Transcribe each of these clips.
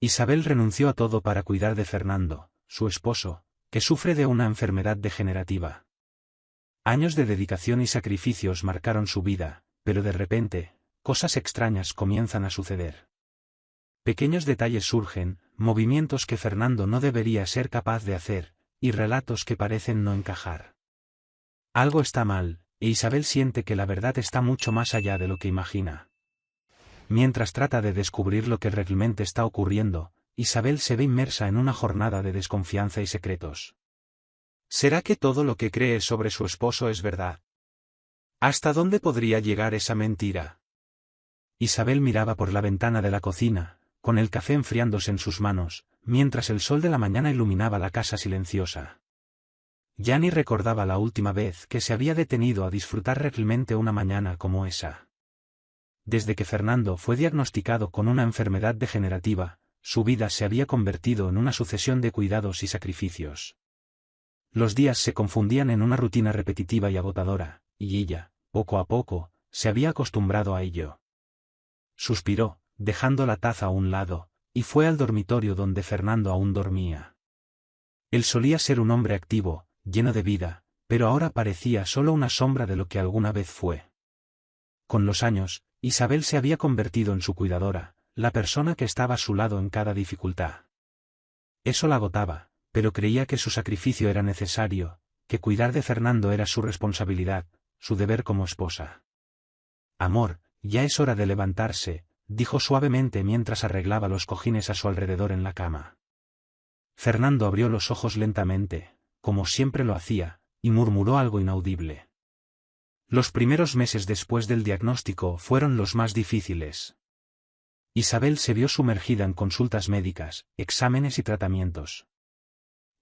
Isabel renunció a todo para cuidar de Fernando, su esposo, que sufre de una enfermedad degenerativa. Años de dedicación y sacrificios marcaron su vida, pero de repente, cosas extrañas comienzan a suceder. Pequeños detalles surgen, movimientos que Fernando no debería ser capaz de hacer, y relatos que parecen no encajar. Algo está mal, e Isabel siente que la verdad está mucho más allá de lo que imagina. Mientras trata de descubrir lo que realmente está ocurriendo, Isabel se ve inmersa en una jornada de desconfianza y secretos. ¿Será que todo lo que cree sobre su esposo es verdad? ¿Hasta dónde podría llegar esa mentira? Isabel miraba por la ventana de la cocina, con el café enfriándose en sus manos, mientras el sol de la mañana iluminaba la casa silenciosa. Ya ni recordaba la última vez que se había detenido a disfrutar realmente una mañana como esa. Desde que Fernando fue diagnosticado con una enfermedad degenerativa, su vida se había convertido en una sucesión de cuidados y sacrificios. Los días se confundían en una rutina repetitiva y agotadora, y ella, poco a poco, se había acostumbrado a ello. Suspiró, dejando la taza a un lado, y fue al dormitorio donde Fernando aún dormía. Él solía ser un hombre activo, lleno de vida, pero ahora parecía solo una sombra de lo que alguna vez fue. Con los años, Isabel se había convertido en su cuidadora, la persona que estaba a su lado en cada dificultad. Eso la agotaba, pero creía que su sacrificio era necesario, que cuidar de Fernando era su responsabilidad, su deber como esposa. «Amor, ya es hora de levantarse», dijo suavemente mientras arreglaba los cojines a su alrededor en la cama. Fernando abrió los ojos lentamente, como siempre lo hacía, y murmuró algo inaudible. Los primeros meses después del diagnóstico fueron los más difíciles. Isabel se vio sumergida en consultas médicas, exámenes y tratamientos.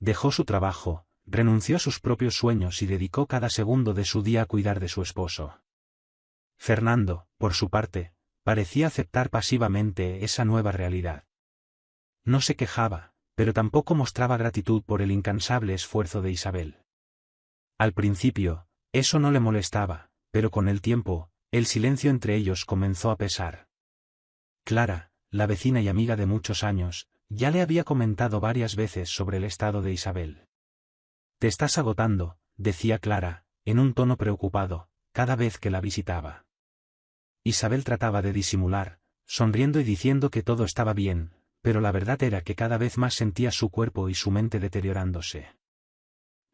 Dejó su trabajo, renunció a sus propios sueños y dedicó cada segundo de su día a cuidar de su esposo. Fernando, por su parte, parecía aceptar pasivamente esa nueva realidad. No se quejaba, pero tampoco mostraba gratitud por el incansable esfuerzo de Isabel. Al principio, eso no le molestaba, pero con el tiempo, el silencio entre ellos comenzó a pesar. Clara, la vecina y amiga de muchos años, ya le había comentado varias veces sobre el estado de Isabel. «Te estás agotando», decía Clara, en un tono preocupado, cada vez que la visitaba. Isabel trataba de disimular, sonriendo y diciendo que todo estaba bien, pero la verdad era que cada vez más sentía su cuerpo y su mente deteriorándose.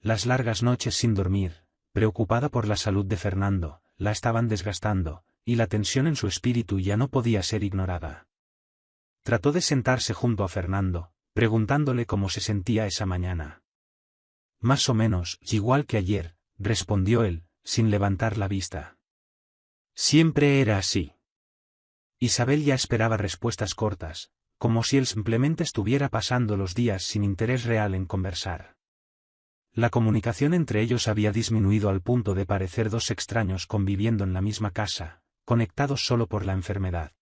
Las largas noches sin dormir, preocupada por la salud de Fernando, la estaban desgastando, y la tensión en su espíritu ya no podía ser ignorada. Trató de sentarse junto a Fernando, preguntándole cómo se sentía esa mañana. «Más o menos, igual que ayer», respondió él, sin levantar la vista. Siempre era así. Isabel ya esperaba respuestas cortas, como si él simplemente estuviera pasando los días sin interés real en conversar. La comunicación entre ellos había disminuido al punto de parecer dos extraños conviviendo en la misma casa, conectados solo por la enfermedad.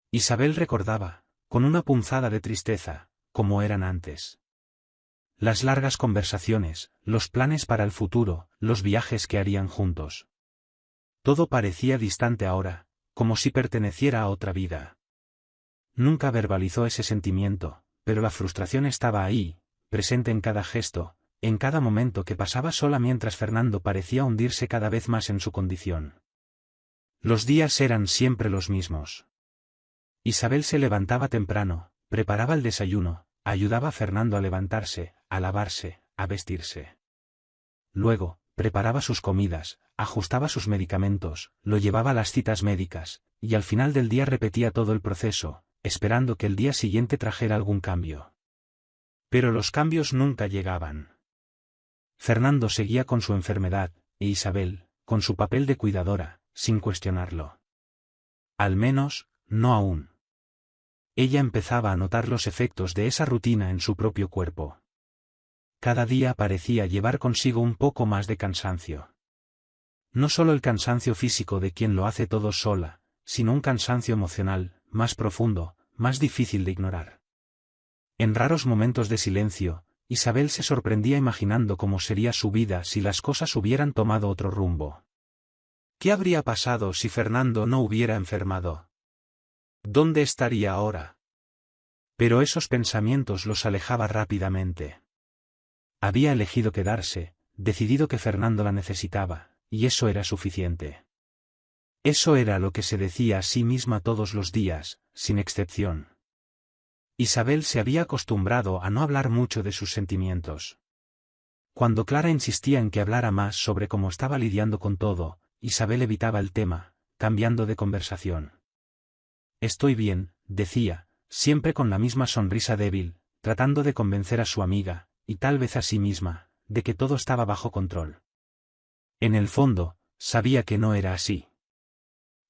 Isabel recordaba, con una punzada de tristeza, cómo eran antes. Las largas conversaciones, los planes para el futuro, los viajes que harían juntos. Todo parecía distante ahora, como si perteneciera a otra vida. Nunca verbalizó ese sentimiento, pero la frustración estaba ahí, presente en cada gesto, en cada momento que pasaba sola mientras Fernando parecía hundirse cada vez más en su condición. Los días eran siempre los mismos. Isabel se levantaba temprano, preparaba el desayuno, ayudaba a Fernando a levantarse, a lavarse, a vestirse. Luego, preparaba sus comidas, ajustaba sus medicamentos, lo llevaba a las citas médicas, y al final del día repetía todo el proceso, esperando que el día siguiente trajera algún cambio. Pero los cambios nunca llegaban. Fernando seguía con su enfermedad, e Isabel, con su papel de cuidadora, sin cuestionarlo. Al menos, no aún. Ella empezaba a notar los efectos de esa rutina en su propio cuerpo. Cada día parecía llevar consigo un poco más de cansancio. No solo el cansancio físico de quien lo hace todo sola, sino un cansancio emocional, más profundo, más difícil de ignorar. En raros momentos de silencio, Isabel se sorprendía imaginando cómo sería su vida si las cosas hubieran tomado otro rumbo. ¿Qué habría pasado si Fernando no hubiera enfermado? ¿Dónde estaría ahora? Pero esos pensamientos los alejaba rápidamente. Había elegido quedarse, decidido que Fernando la necesitaba, y eso era suficiente. Eso era lo que se decía a sí misma todos los días, sin excepción. Isabel se había acostumbrado a no hablar mucho de sus sentimientos. Cuando Clara insistía en que hablara más sobre cómo estaba lidiando con todo, Isabel evitaba el tema, cambiando de conversación. Estoy bien, decía, siempre con la misma sonrisa débil, tratando de convencer a su amiga, y tal vez a sí misma, de que todo estaba bajo control. En el fondo, sabía que no era así.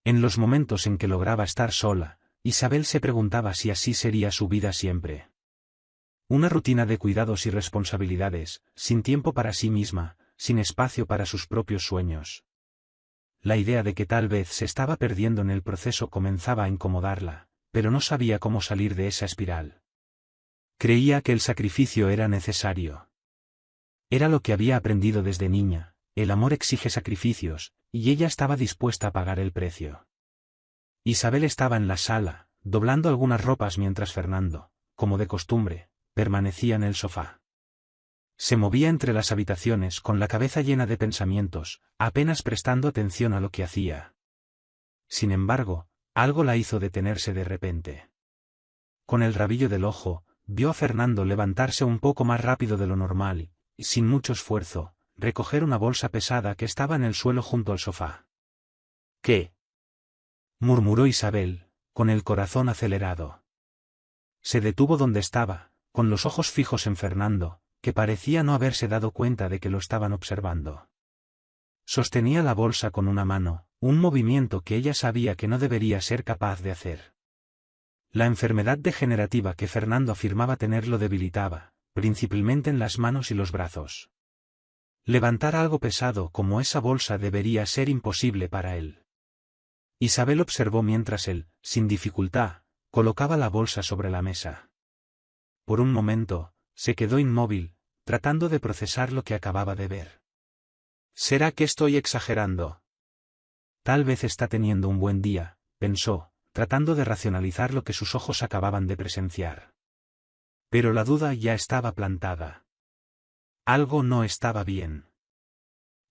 En los momentos en que lograba estar sola, Isabel se preguntaba si así sería su vida siempre. Una rutina de cuidados y responsabilidades, sin tiempo para sí misma, sin espacio para sus propios sueños. La idea de que tal vez se estaba perdiendo en el proceso comenzaba a incomodarla, pero no sabía cómo salir de esa espiral. Creía que el sacrificio era necesario. Era lo que había aprendido desde niña, el amor exige sacrificios, y ella estaba dispuesta a pagar el precio. Isabel estaba en la sala, doblando algunas ropas mientras Fernando, como de costumbre, permanecía en el sofá. Se movía entre las habitaciones con la cabeza llena de pensamientos, apenas prestando atención a lo que hacía. Sin embargo, algo la hizo detenerse de repente. Con el rabillo del ojo, vio a Fernando levantarse un poco más rápido de lo normal y, sin mucho esfuerzo, recoger una bolsa pesada que estaba en el suelo junto al sofá. ¿Qué? Murmuró Isabel, con el corazón acelerado. Se detuvo donde estaba, con los ojos fijos en Fernando, que parecía no haberse dado cuenta de que lo estaban observando. Sostenía la bolsa con una mano, un movimiento que ella sabía que no debería ser capaz de hacer. La enfermedad degenerativa que Fernando afirmaba tener lo debilitaba, principalmente en las manos y los brazos. Levantar algo pesado como esa bolsa debería ser imposible para él. Isabel observó mientras él, sin dificultad, colocaba la bolsa sobre la mesa. Por un momento, se quedó inmóvil, tratando de procesar lo que acababa de ver. ¿Será que estoy exagerando? Tal vez está teniendo un buen día, pensó, tratando de racionalizar lo que sus ojos acababan de presenciar. Pero la duda ya estaba plantada. Algo no estaba bien.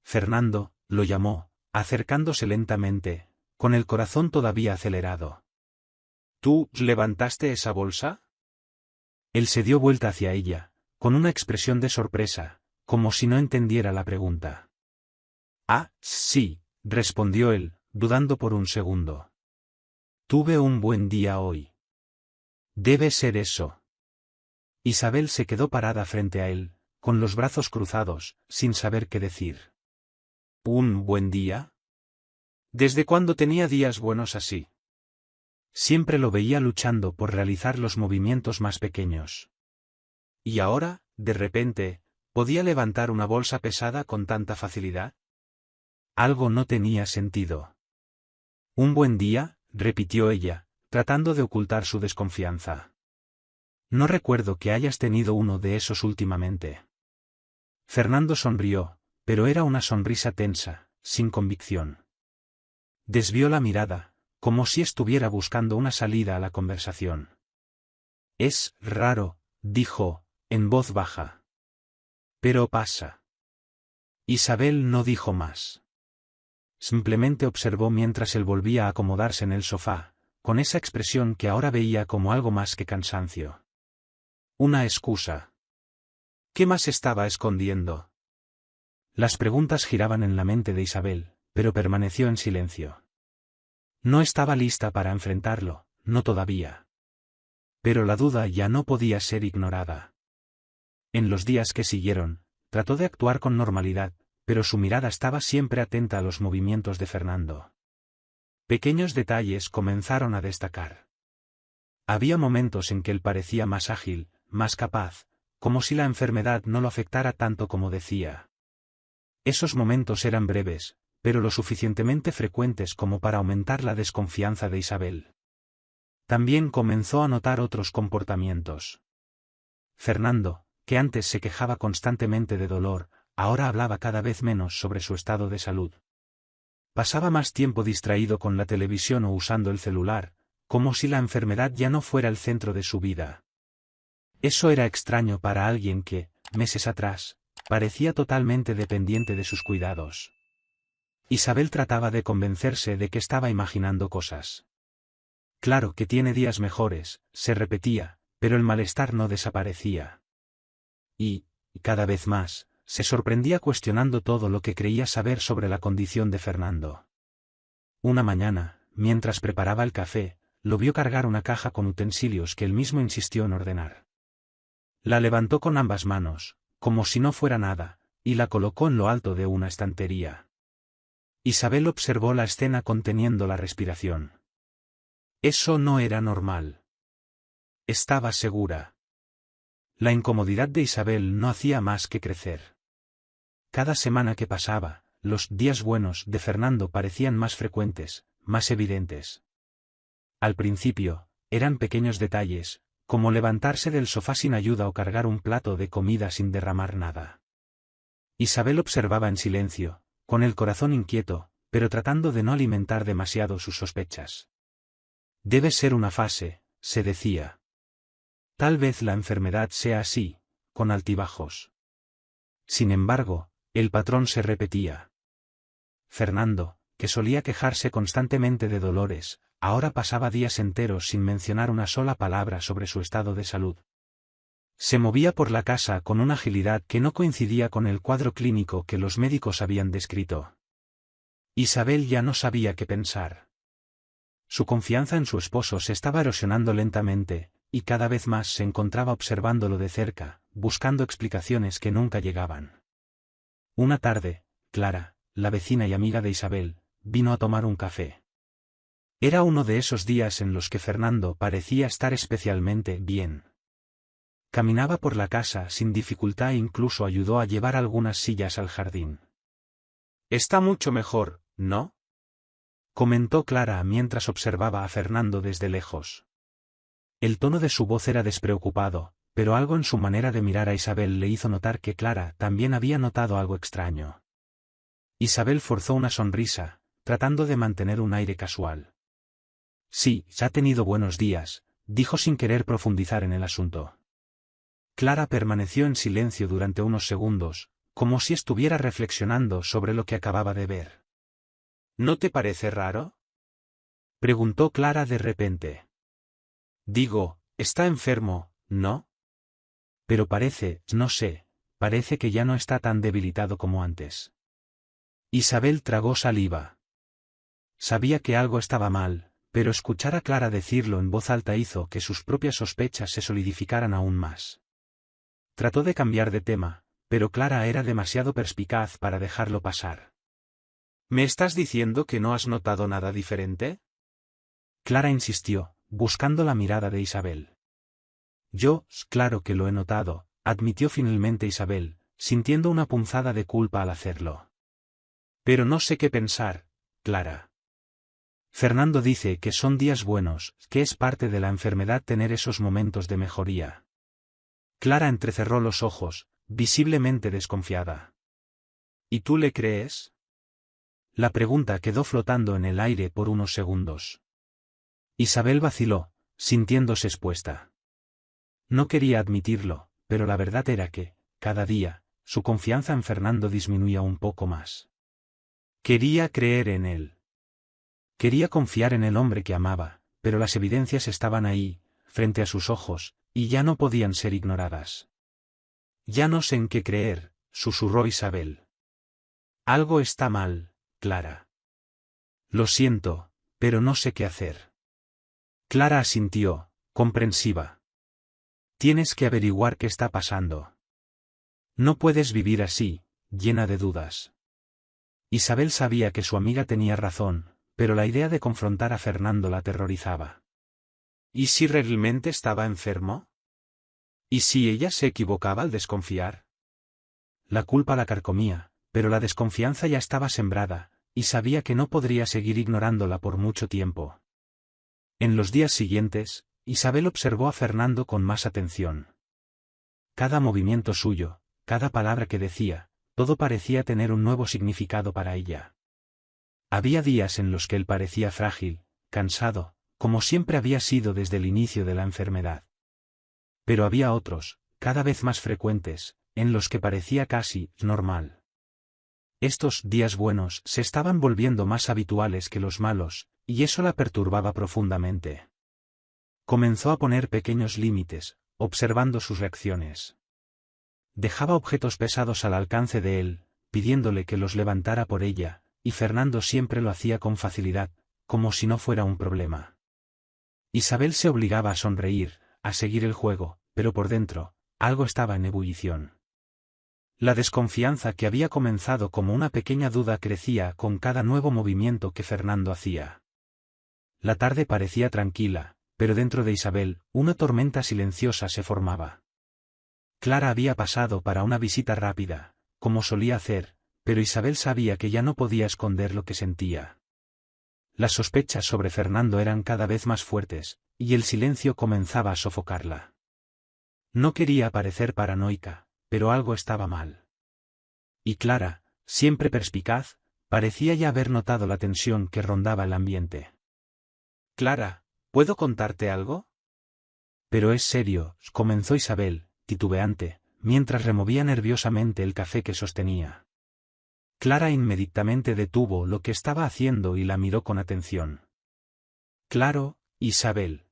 Fernando, lo llamó, acercándose lentamente, con el corazón todavía acelerado. ¿Tú levantaste esa bolsa? Él se dio vuelta hacia ella, con una expresión de sorpresa, como si no entendiera la pregunta. Ah, sí, respondió él, dudando por un segundo. Tuve un buen día hoy. Debe ser eso. Isabel se quedó parada frente a él, con los brazos cruzados, sin saber qué decir. ¿Un buen día? ¿Desde cuándo tenía días buenos así? Siempre lo veía luchando por realizar los movimientos más pequeños. Y ahora, de repente, ¿podía levantar una bolsa pesada con tanta facilidad? Algo no tenía sentido. ¿Un buen día?, repitió ella, tratando de ocultar su desconfianza. No recuerdo que hayas tenido uno de esos últimamente. Fernando sonrió, pero era una sonrisa tensa, sin convicción. Desvió la mirada, como si estuviera buscando una salida a la conversación. Es raro, dijo, en voz baja. Pero pasa. Isabel no dijo más. Simplemente observó mientras él volvía a acomodarse en el sofá, con esa expresión que ahora veía como algo más que cansancio. Una excusa. ¿Qué más estaba escondiendo? Las preguntas giraban en la mente de Isabel, pero permaneció en silencio. No estaba lista para enfrentarlo, no todavía. Pero la duda ya no podía ser ignorada. En los días que siguieron, trató de actuar con normalidad, pero su mirada estaba siempre atenta a los movimientos de Fernando. Pequeños detalles comenzaron a destacar. Había momentos en que él parecía más ágil, más capaz, como si la enfermedad no lo afectara tanto como decía. Esos momentos eran breves, pero lo suficientemente frecuentes como para aumentar la desconfianza de Isabel. También comenzó a notar otros comportamientos. Fernando, que antes se quejaba constantemente de dolor, ahora hablaba cada vez menos sobre su estado de salud. Pasaba más tiempo distraído con la televisión o usando el celular, como si la enfermedad ya no fuera el centro de su vida. Eso era extraño para alguien que, meses atrás, parecía totalmente dependiente de sus cuidados. Isabel trataba de convencerse de que estaba imaginando cosas. Claro que tiene días mejores, se repetía, pero el malestar no desaparecía. Y, cada vez más, se sorprendía cuestionando todo lo que creía saber sobre la condición de Fernando. Una mañana, mientras preparaba el café, lo vio cargar una caja con utensilios que él mismo insistió en ordenar. La levantó con ambas manos, como si no fuera nada, y la colocó en lo alto de una estantería. Isabel observó la escena conteniendo la respiración. Eso no era normal. Estaba segura. La incomodidad de Isabel no hacía más que crecer. Cada semana que pasaba, los días buenos de Fernando parecían más frecuentes, más evidentes. Al principio, eran pequeños detalles, como levantarse del sofá sin ayuda o cargar un plato de comida sin derramar nada. Isabel observaba en silencio, con el corazón inquieto, pero tratando de no alimentar demasiado sus sospechas. Debe ser una fase, se decía. Tal vez la enfermedad sea así, con altibajos. Sin embargo, el patrón se repetía. Fernando, que solía quejarse constantemente de dolores, ahora pasaba días enteros sin mencionar una sola palabra sobre su estado de salud. Se movía por la casa con una agilidad que no coincidía con el cuadro clínico que los médicos habían descrito. Isabel ya no sabía qué pensar. Su confianza en su esposo se estaba erosionando lentamente, y cada vez más se encontraba observándolo de cerca, buscando explicaciones que nunca llegaban. Una tarde, Clara, la vecina y amiga de Isabel, vino a tomar un café. Era uno de esos días en los que Fernando parecía estar especialmente bien. Caminaba por la casa sin dificultad e incluso ayudó a llevar algunas sillas al jardín. «Está mucho mejor, ¿no?», comentó Clara mientras observaba a Fernando desde lejos. El tono de su voz era despreocupado, pero algo en su manera de mirar a Isabel le hizo notar que Clara también había notado algo extraño. Isabel forzó una sonrisa, tratando de mantener un aire casual. «Sí, ha tenido buenos días», dijo sin querer profundizar en el asunto. Clara permaneció en silencio durante unos segundos, como si estuviera reflexionando sobre lo que acababa de ver. «¿No te parece raro?», preguntó Clara de repente. «Digo, está enfermo, ¿no? Pero parece, no sé, parece que ya no está tan debilitado como antes». Isabel tragó saliva. Sabía que algo estaba mal, pero escuchar a Clara decirlo en voz alta hizo que sus propias sospechas se solidificaran aún más. Trató de cambiar de tema, pero Clara era demasiado perspicaz para dejarlo pasar. «¿Me estás diciendo que no has notado nada diferente?», Clara insistió, buscando la mirada de Isabel. «Yo, claro que lo he notado», admitió finalmente Isabel, sintiendo una punzada de culpa al hacerlo. «Pero no sé qué pensar, Clara. Fernando dice que son días buenos, que es parte de la enfermedad tener esos momentos de mejoría». Clara entrecerró los ojos, visiblemente desconfiada. «¿Y tú le crees?». La pregunta quedó flotando en el aire por unos segundos. Isabel vaciló, sintiéndose expuesta. No quería admitirlo, pero la verdad era que, cada día, su confianza en Fernando disminuía un poco más. Quería creer en él. Quería confiar en el hombre que amaba, pero las evidencias estaban ahí, frente a sus ojos, y ya no podían ser ignoradas. «Ya no sé en qué creer», susurró Isabel. «Algo está mal, Clara. Lo siento, pero no sé qué hacer». Clara asintió, comprensiva. «Tienes que averiguar qué está pasando. No puedes vivir así, llena de dudas». Isabel sabía que su amiga tenía razón, pero la idea de confrontar a Fernando la aterrorizaba. ¿Y si realmente estaba enfermo? ¿Y si ella se equivocaba al desconfiar? La culpa la carcomía, pero la desconfianza ya estaba sembrada, y sabía que no podría seguir ignorándola por mucho tiempo. En los días siguientes, Isabel observó a Fernando con más atención. Cada movimiento suyo, cada palabra que decía, todo parecía tener un nuevo significado para ella. Había días en los que él parecía frágil, cansado, como siempre había sido desde el inicio de la enfermedad. Pero había otros, cada vez más frecuentes, en los que parecía casi normal. Estos días buenos se estaban volviendo más habituales que los malos, y eso la perturbaba profundamente. Comenzó a poner pequeños límites, observando sus reacciones. Dejaba objetos pesados al alcance de él, pidiéndole que los levantara por ella, y Fernando siempre lo hacía con facilidad, como si no fuera un problema. Isabel se obligaba a sonreír, a seguir el juego, pero por dentro, algo estaba en ebullición. La desconfianza que había comenzado como una pequeña duda crecía con cada nuevo movimiento que Fernando hacía. La tarde parecía tranquila, pero dentro de Isabel, una tormenta silenciosa se formaba. Clara había pasado para una visita rápida, como solía hacer, pero Isabel sabía que ya no podía esconder lo que sentía. Las sospechas sobre Fernando eran cada vez más fuertes, y el silencio comenzaba a sofocarla. No quería parecer paranoica, pero algo estaba mal. Y Clara, siempre perspicaz, parecía ya haber notado la tensión que rondaba el ambiente. «Clara, ¿puedo contarte algo?» «Pero es serio», comenzó Isabel, titubeante, mientras removía nerviosamente el café que sostenía. Clara inmediatamente detuvo lo que estaba haciendo y la miró con atención. «Claro, Isabel.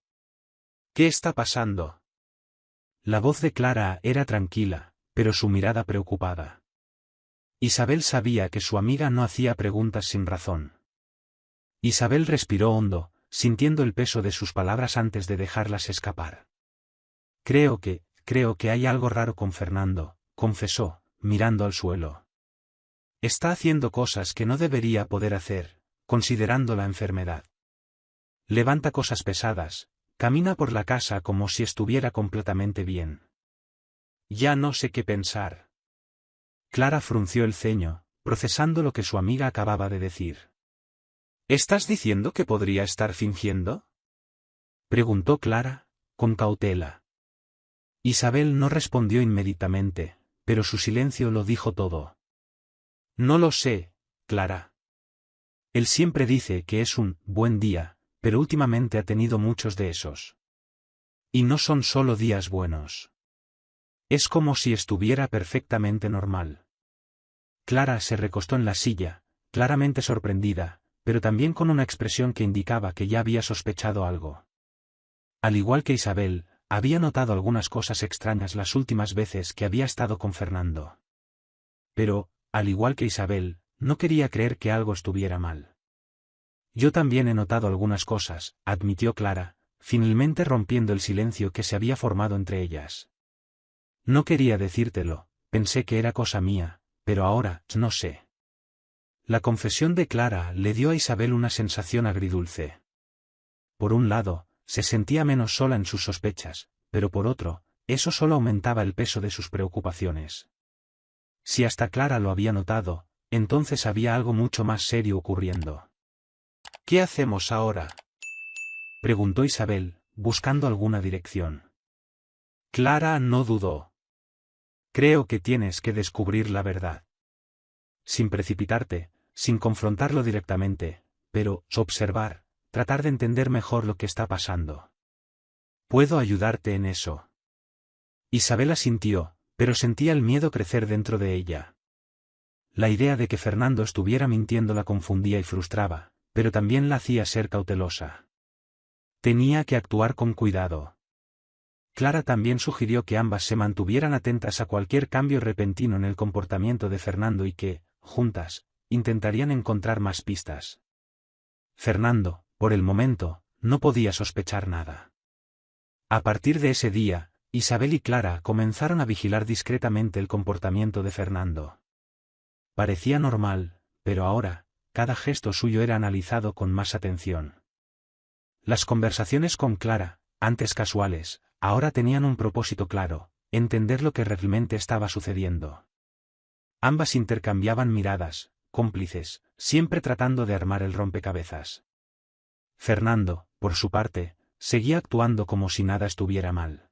¿Qué está pasando?» La voz de Clara era tranquila, pero su mirada preocupada. Isabel sabía que su amiga no hacía preguntas sin razón. Isabel respiró hondo, sintiendo el peso de sus palabras antes de dejarlas escapar. Creo que hay algo raro con Fernando», confesó, mirando al suelo. «Está haciendo cosas que no debería poder hacer, considerando la enfermedad. Levanta cosas pesadas, camina por la casa como si estuviera completamente bien. Ya no sé qué pensar». Clara frunció el ceño, procesando lo que su amiga acababa de decir. «¿Estás diciendo que podría estar fingiendo?», preguntó Clara, con cautela. Isabel no respondió inmediatamente, pero su silencio lo dijo todo. «No lo sé, Clara. Él siempre dice que es un buen día, pero últimamente ha tenido muchos de esos. Y no son solo días buenos. Es como si estuviera perfectamente normal». Clara se recostó en la silla, claramente sorprendida, pero también con una expresión que indicaba que ya había sospechado algo. Al igual que Isabel, había notado algunas cosas extrañas las últimas veces que había estado con Fernando. Pero, al igual que Isabel, no quería creer que algo estuviera mal. «Yo también he notado algunas cosas», admitió Clara, finalmente rompiendo el silencio que se había formado entre ellas. «No quería decírtelo, pensé que era cosa mía, pero ahora, no sé». La confesión de Clara le dio a Isabel una sensación agridulce. Por un lado, se sentía menos sola en sus sospechas, pero por otro, eso solo aumentaba el peso de sus preocupaciones. Si hasta Clara lo había notado, entonces había algo mucho más serio ocurriendo. «¿Qué hacemos ahora?», preguntó Isabel, buscando alguna dirección. Clara no dudó. «Creo que tienes que descubrir la verdad. Sin precipitarte, sin confrontarlo directamente, pero observar, tratar de entender mejor lo que está pasando. Puedo ayudarte en eso». Isabel asintió, pero sentía el miedo crecer dentro de ella. La idea de que Fernando estuviera mintiendo la confundía y frustraba, pero también la hacía ser cautelosa. Tenía que actuar con cuidado. Clara también sugirió que ambas se mantuvieran atentas a cualquier cambio repentino en el comportamiento de Fernando y que, juntas, intentarían encontrar más pistas. Fernando, por el momento, no podía sospechar nada. A partir de ese día, Isabel y Clara comenzaron a vigilar discretamente el comportamiento de Fernando. Parecía normal, pero ahora, cada gesto suyo era analizado con más atención. Las conversaciones con Clara, antes casuales, ahora tenían un propósito claro: entender lo que realmente estaba sucediendo. Ambas intercambiaban miradas, cómplices, siempre tratando de armar el rompecabezas. Fernando, por su parte, seguía actuando como si nada estuviera mal.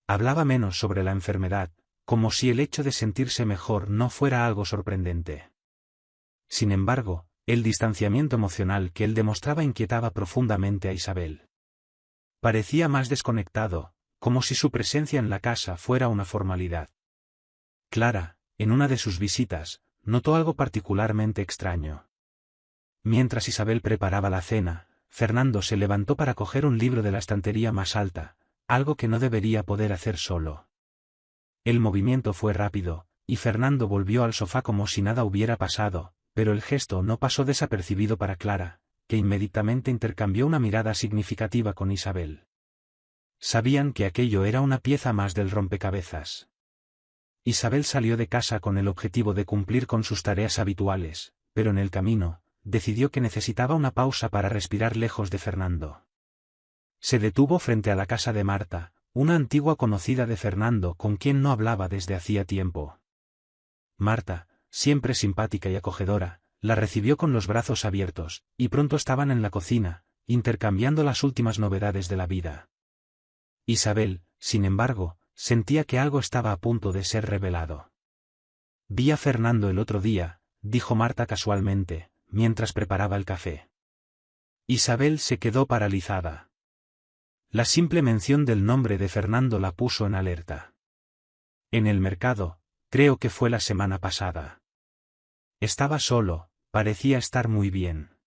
Hablaba menos sobre la enfermedad, como si el hecho de sentirse mejor no fuera algo sorprendente. Sin embargo, el distanciamiento emocional que él demostraba inquietaba profundamente a Isabel. Parecía más desconectado, como si su presencia en la casa fuera una formalidad. Clara, en una de sus visitas, notó algo particularmente extraño. Mientras Isabel preparaba la cena, Fernando se levantó para coger un libro de la estantería más alta, algo que no debería poder hacer solo. El movimiento fue rápido, y Fernando volvió al sofá como si nada hubiera pasado, pero el gesto no pasó desapercibido para Clara, que inmediatamente intercambió una mirada significativa con Isabel. Sabían que aquello era una pieza más del rompecabezas. Isabel salió de casa con el objetivo de cumplir con sus tareas habituales, pero en el camino, decidió que necesitaba una pausa para respirar lejos de Fernando. Se detuvo frente a la casa de Marta, una antigua conocida de Fernando con quien no hablaba desde hacía tiempo. Marta, siempre simpática y acogedora, la recibió con los brazos abiertos, y pronto estaban en la cocina, intercambiando las últimas novedades de la vida. Isabel, sin embargo, sentía que algo estaba a punto de ser revelado. «Vi a Fernando el otro día», dijo Marta casualmente, mientras preparaba el café. Isabel se quedó paralizada. La simple mención del nombre de Fernando la puso en alerta. «En el mercado, creo que fue la semana pasada. Estaba solo, parecía estar muy bien».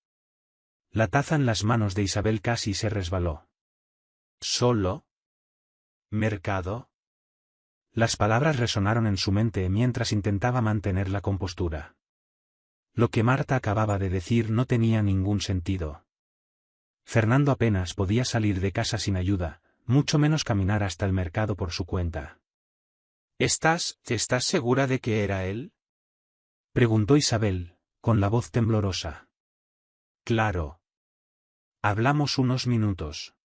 La taza en las manos de Isabel casi se resbaló. «¿Solo? ¿Mercado?». Las palabras resonaron en su mente mientras intentaba mantener la compostura. Lo que Marta acababa de decir no tenía ningún sentido. Fernando apenas podía salir de casa sin ayuda, mucho menos caminar hasta el mercado por su cuenta. ¿Estás segura de que era él?», preguntó Isabel, con la voz temblorosa. «Claro. Hablamos unos minutos.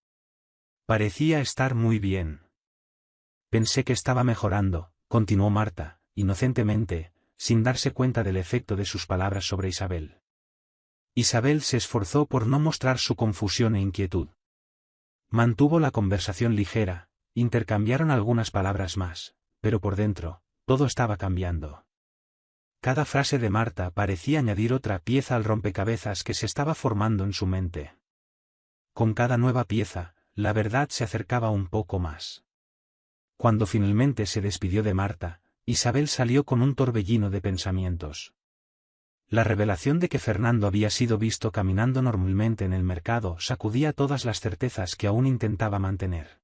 Parecía estar muy bien. Pensé que estaba mejorando», continuó Marta, inocentemente, sin darse cuenta del efecto de sus palabras sobre Isabel. Isabel se esforzó por no mostrar su confusión e inquietud. Mantuvo la conversación ligera, intercambiaron algunas palabras más, pero por dentro, todo estaba cambiando. Cada frase de Marta parecía añadir otra pieza al rompecabezas que se estaba formando en su mente. Con cada nueva pieza, la verdad se acercaba un poco más. Cuando finalmente se despidió de Marta, Isabel salió con un torbellino de pensamientos. La revelación de que Fernando había sido visto caminando normalmente en el mercado sacudía todas las certezas que aún intentaba mantener.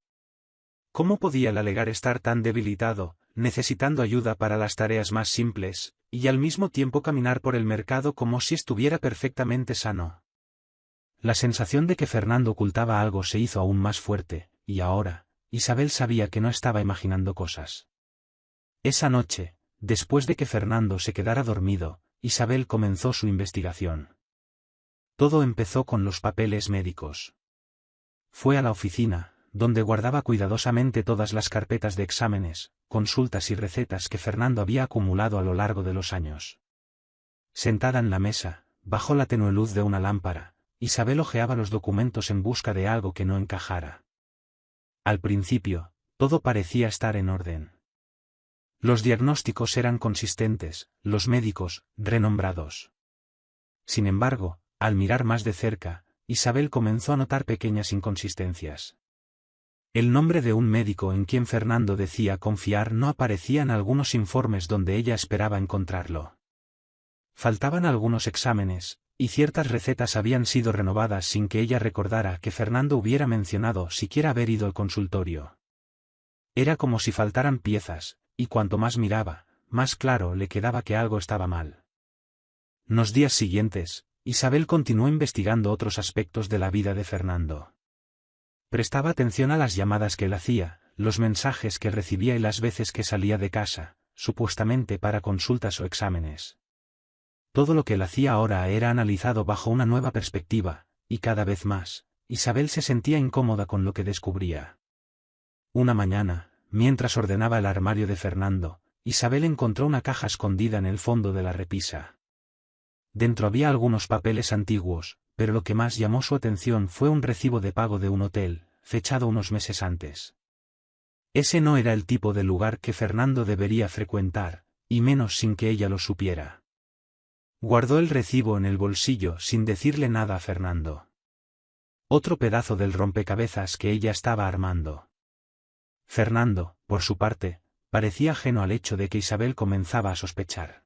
¿Cómo podía él alegar estar tan debilitado, necesitando ayuda para las tareas más simples, y al mismo tiempo caminar por el mercado como si estuviera perfectamente sano? La sensación de que Fernando ocultaba algo se hizo aún más fuerte, y ahora, Isabel sabía que no estaba imaginando cosas. Esa noche, después de que Fernando se quedara dormido, Isabel comenzó su investigación. Todo empezó con los papeles médicos. Fue a la oficina, donde guardaba cuidadosamente todas las carpetas de exámenes, consultas y recetas que Fernando había acumulado a lo largo de los años. Sentada en la mesa, bajo la tenue luz de una lámpara, Isabel hojeaba los documentos en busca de algo que no encajara. Al principio, todo parecía estar en orden. Los diagnósticos eran consistentes, los médicos, renombrados. Sin embargo, al mirar más de cerca, Isabel comenzó a notar pequeñas inconsistencias. El nombre de un médico en quien Fernando decía confiar no aparecía en algunos informes donde ella esperaba encontrarlo. Faltaban algunos exámenes, y ciertas recetas habían sido renovadas sin que ella recordara que Fernando hubiera mencionado siquiera haber ido al consultorio. Era como si faltaran piezas, y cuanto más miraba, más claro le quedaba que algo estaba mal. Los días siguientes, Isabel continuó investigando otros aspectos de la vida de Fernando. Prestaba atención a las llamadas que él hacía, los mensajes que recibía y las veces que salía de casa, supuestamente para consultas o exámenes. Todo lo que él hacía ahora era analizado bajo una nueva perspectiva, y cada vez más, Isabel se sentía incómoda con lo que descubría. Una mañana, mientras ordenaba el armario de Fernando, Isabel encontró una caja escondida en el fondo de la repisa. Dentro había algunos papeles antiguos, pero lo que más llamó su atención fue un recibo de pago de un hotel, fechado unos meses antes. Ese no era el tipo de lugar que Fernando debería frecuentar, y menos sin que ella lo supiera. Guardó el recibo en el bolsillo sin decirle nada a Fernando. Otro pedazo del rompecabezas que ella estaba armando. Fernando, por su parte, parecía ajeno al hecho de que Isabel comenzaba a sospechar.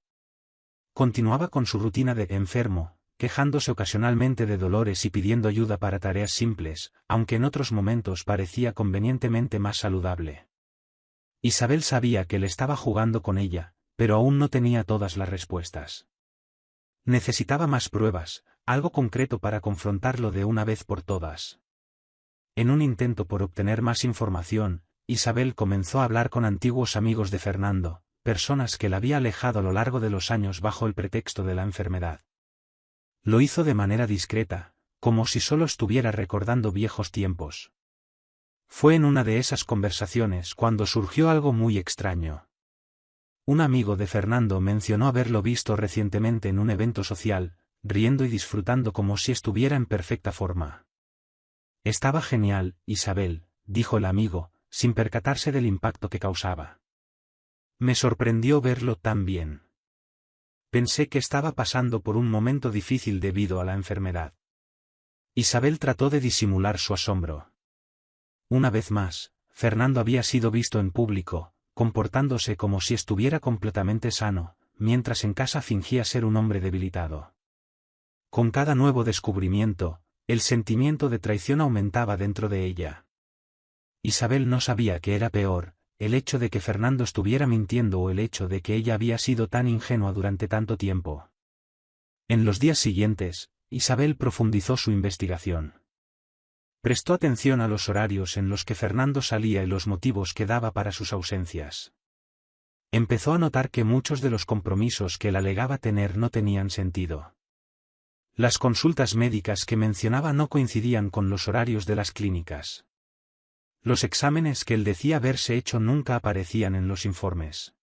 Continuaba con su rutina de enfermo, quejándose ocasionalmente de dolores y pidiendo ayuda para tareas simples, aunque en otros momentos parecía convenientemente más saludable. Isabel sabía que él estaba jugando con ella, pero aún no tenía todas las respuestas. Necesitaba más pruebas, algo concreto para confrontarlo de una vez por todas. En un intento por obtener más información, Isabel comenzó a hablar con antiguos amigos de Fernando, personas que la había alejado a lo largo de los años bajo el pretexto de la enfermedad. Lo hizo de manera discreta, como si solo estuviera recordando viejos tiempos. Fue en una de esas conversaciones cuando surgió algo muy extraño. Un amigo de Fernando mencionó haberlo visto recientemente en un evento social, riendo y disfrutando como si estuviera en perfecta forma. Estaba genial, Isabel, dijo el amigo, sin percatarse del impacto que causaba. Me sorprendió verlo tan bien. Pensé que estaba pasando por un momento difícil debido a la enfermedad. Isabel trató de disimular su asombro. Una vez más, Fernando había sido visto en público, comportándose como si estuviera completamente sano, mientras en casa fingía ser un hombre debilitado. Con cada nuevo descubrimiento, el sentimiento de traición aumentaba dentro de ella. Isabel no sabía qué era peor, el hecho de que Fernando estuviera mintiendo o el hecho de que ella había sido tan ingenua durante tanto tiempo. En los días siguientes, Isabel profundizó su investigación. Prestó atención a los horarios en los que Fernando salía y los motivos que daba para sus ausencias. Empezó a notar que muchos de los compromisos que él alegaba tener no tenían sentido. Las consultas médicas que mencionaba no coincidían con los horarios de las clínicas. Los exámenes que él decía haberse hecho nunca aparecían en los informes.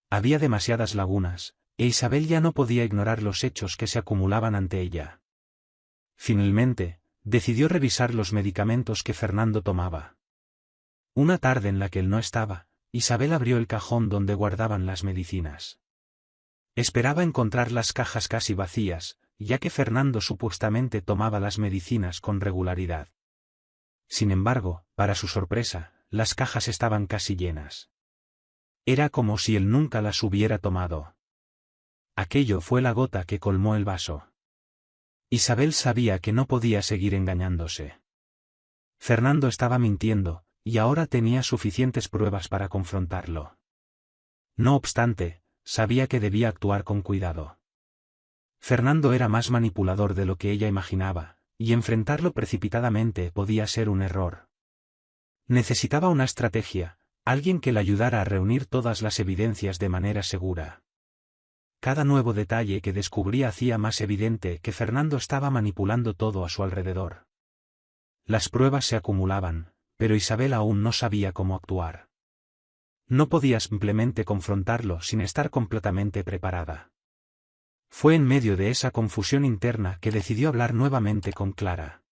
Había demasiadas lagunas, e Isabel ya no podía ignorar los hechos que se acumulaban ante ella. Finalmente, decidió revisar los medicamentos que Fernando tomaba. Una tarde en la que él no estaba, Isabel abrió el cajón donde guardaban las medicinas. Esperaba encontrar las cajas casi vacías, ya que Fernando supuestamente tomaba las medicinas con regularidad. Sin embargo, para su sorpresa, las cajas estaban casi llenas. Era como si él nunca las hubiera tomado. Aquello fue la gota que colmó el vaso. Isabel sabía que no podía seguir engañándose. Fernando estaba mintiendo, y ahora tenía suficientes pruebas para confrontarlo. No obstante, sabía que debía actuar con cuidado. Fernando era más manipulador de lo que ella imaginaba, y enfrentarlo precipitadamente podía ser un error. Necesitaba una estrategia, alguien que le ayudara a reunir todas las evidencias de manera segura. Cada nuevo detalle que descubría hacía más evidente que Fernando estaba manipulando todo a su alrededor. Las pruebas se acumulaban, pero Isabel aún no sabía cómo actuar. No podía simplemente confrontarlo sin estar completamente preparada. Fue en medio de esa confusión interna que decidió hablar nuevamente con Clara.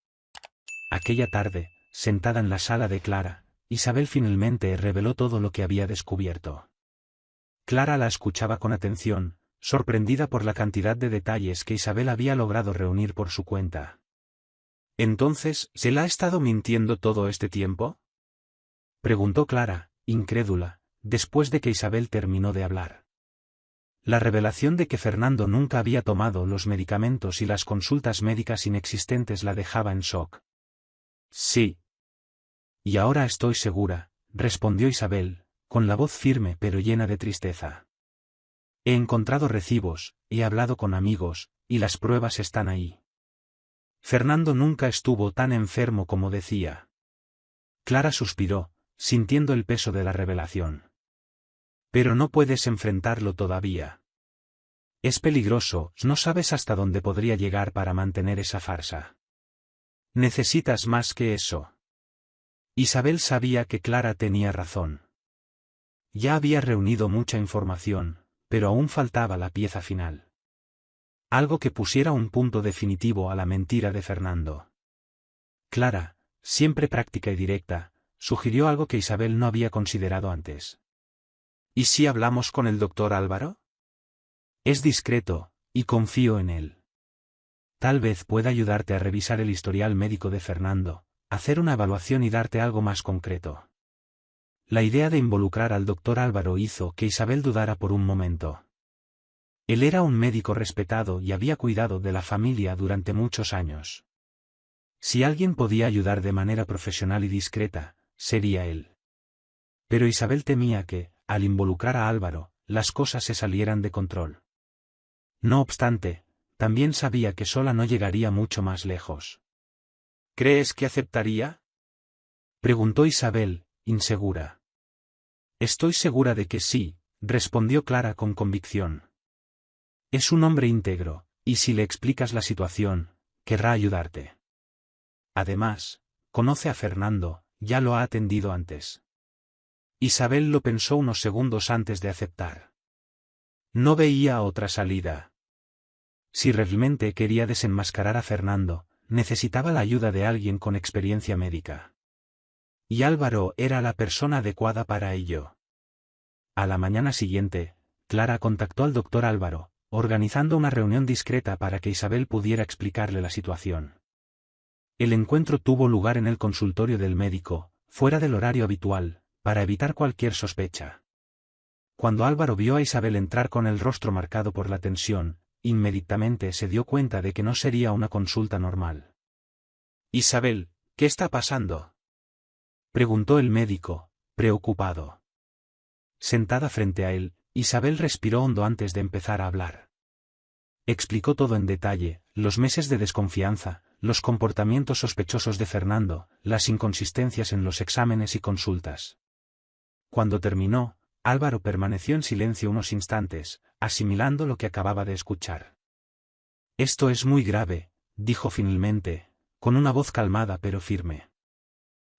Aquella tarde, sentada en la sala de Clara, Isabel finalmente reveló todo lo que había descubierto. Clara la escuchaba con atención, sorprendida por la cantidad de detalles que Isabel había logrado reunir por su cuenta. ¿Entonces, se la ha estado mintiendo todo este tiempo?, preguntó Clara, incrédula, después de que Isabel terminó de hablar. La revelación de que Fernando nunca había tomado los medicamentos y las consultas médicas inexistentes la dejaba en shock. Sí. Y ahora estoy segura, respondió Isabel, con la voz firme pero llena de tristeza. He encontrado recibos, he hablado con amigos, y las pruebas están ahí. Fernando nunca estuvo tan enfermo como decía. Clara suspiró, sintiendo el peso de la revelación. Pero no puedes enfrentarlo todavía. Es peligroso, no sabes hasta dónde podría llegar para mantener esa farsa. Necesitas más que eso. Isabel sabía que Clara tenía razón. Ya había reunido mucha información, pero aún faltaba la pieza final. Algo que pusiera un punto definitivo a la mentira de Fernando. Clara, siempre práctica y directa, sugirió algo que Isabel no había considerado antes. ¿Y si hablamos con el doctor Álvaro? Es discreto, y confío en él. Tal vez pueda ayudarte a revisar el historial médico de Fernando, hacer una evaluación y darte algo más concreto. La idea de involucrar al doctor Álvaro hizo que Isabel dudara por un momento. Él era un médico respetado y había cuidado de la familia durante muchos años. Si alguien podía ayudar de manera profesional y discreta, sería él. Pero Isabel temía que, al involucrar a Álvaro, las cosas se salieran de control. No obstante, también sabía que sola no llegaría mucho más lejos. ¿Crees que aceptaría? Preguntó Isabel, insegura. Estoy segura de que sí, respondió Clara con convicción. Es un hombre íntegro, y si le explicas la situación, querrá ayudarte. Además, conoce a Fernando, ya lo ha atendido antes. Isabel lo pensó unos segundos antes de aceptar. No veía otra salida. Si realmente quería desenmascarar a Fernando, necesitaba la ayuda de alguien con experiencia médica. Y Álvaro era la persona adecuada para ello. A la mañana siguiente, Clara contactó al doctor Álvaro, organizando una reunión discreta para que Isabel pudiera explicarle la situación. El encuentro tuvo lugar en el consultorio del médico, fuera del horario habitual, para evitar cualquier sospecha. Cuando Álvaro vio a Isabel entrar con el rostro marcado por la tensión, inmediatamente se dio cuenta de que no sería una consulta normal. Isabel, ¿qué está pasando? Preguntó el médico, preocupado. Sentada frente a él, Isabel respiró hondo antes de empezar a hablar. Explicó todo en detalle, los meses de desconfianza, los comportamientos sospechosos de Fernando, las inconsistencias en los exámenes y consultas. Cuando terminó, Álvaro permaneció en silencio unos instantes, asimilando lo que acababa de escuchar. Esto es muy grave, dijo finalmente, con una voz calmada pero firme.